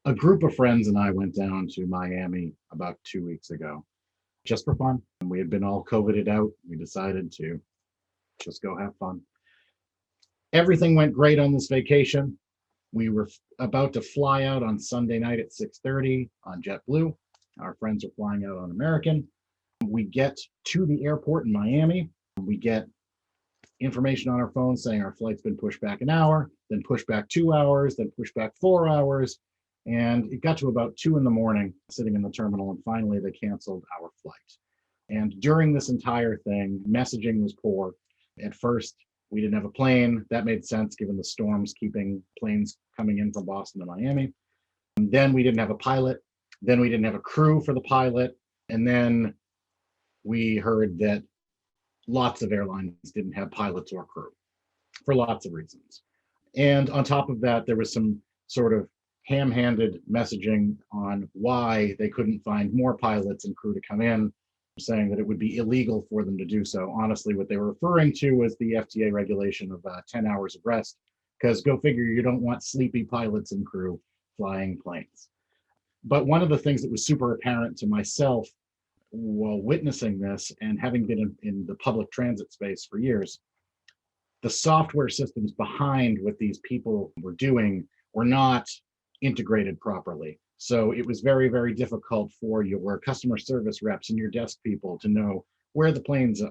A group of friends and I went down to Miami about 2 weeks ago just for fun. We had been all COVIDed out. We decided to just go have fun. Everything went great on this vacation. We were about to fly out on Sunday night at 6:30 on JetBlue. Our friends are flying out on American. We get to the airport in Miami. We get information on our phone saying our flight's been pushed back an hour, then pushed back 2 hours, then pushed back 4 hours. And it got to about 2 in the morning sitting in the terminal. And finally, they canceled our flight. And during this entire thing, messaging was poor. At first, we didn't have a plane. That made sense given the storms keeping planes coming in from Boston to Miami. And then we didn't have a pilot. Then we didn't have a crew for the pilot. And then we heard that lots of airlines didn't have pilots or crew for lots of reasons. And on top of that, there was some sort of ham-handed messaging on why they couldn't find more pilots and crew to come in, saying that it would be illegal for them to do so. Honestly, what they were referring to was the FTA regulation of 10 hours of rest, because go figure, you don't want sleepy pilots and crew flying planes. But one of the things that was super apparent to myself while witnessing this and having been in the public transit space for years, the software systems behind what these people were doing were not integrated properly. So it was very, very difficult for your customer service reps and your desk people to know where the planes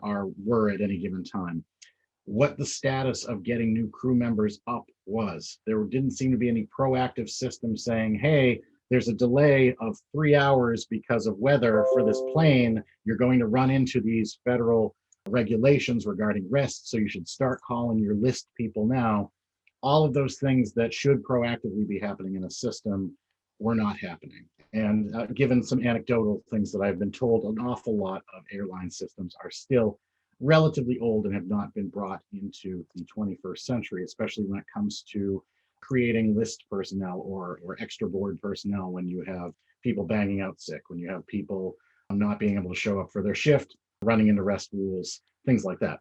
were at any given time, what the status of getting new crew members up was. There didn't seem to be any proactive system saying, hey, there's a delay of 3 hours because of weather for this plane. You're going to run into these federal regulations regarding rest, so you should start calling your list people now. All of those things that should proactively be happening in a system were not happening. And given some anecdotal things that I've been told, an awful lot of airline systems are still relatively old and have not been brought into the 21st century, especially when it comes to creating list personnel or extra board personnel when you have people banging out sick, when you have people not being able to show up for their shift, running into rest rules, things like that.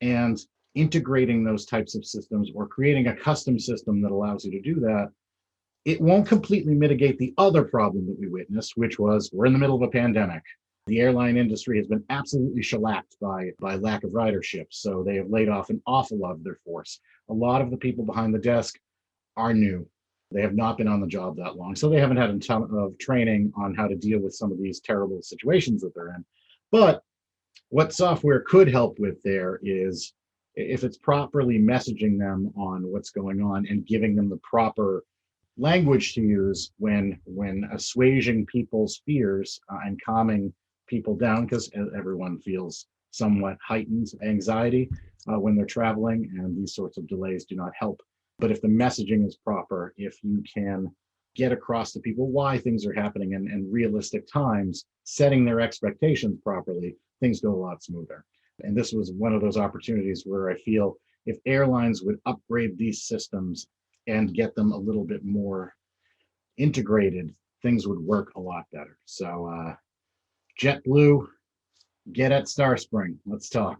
And integrating those types of systems or creating a custom system that allows you to do that, it won't completely mitigate the other problem that we witnessed, which was we're in the middle of a pandemic. The airline industry has been absolutely shellacked by lack of ridership. So they have laid off an awful lot of their force. A lot of the people behind the desk are new. They have not been on the job that long. So they haven't had a ton of training on how to deal with some of these terrible situations that they're in. But what software could help with there is if it's properly messaging them on what's going on and giving them the proper language to use when assuaging people's fears and calming people down, because everyone feels somewhat heightened anxiety when they're traveling, and these sorts of delays do not help. But if the messaging is proper, if you can get across to people why things are happening and realistic times, setting their expectations properly, things go a lot smoother. And this was one of those opportunities where I feel if airlines would upgrade these systems and get them a little bit more integrated, things would work a lot better. So JetBlue, get at Starspring. Let's talk.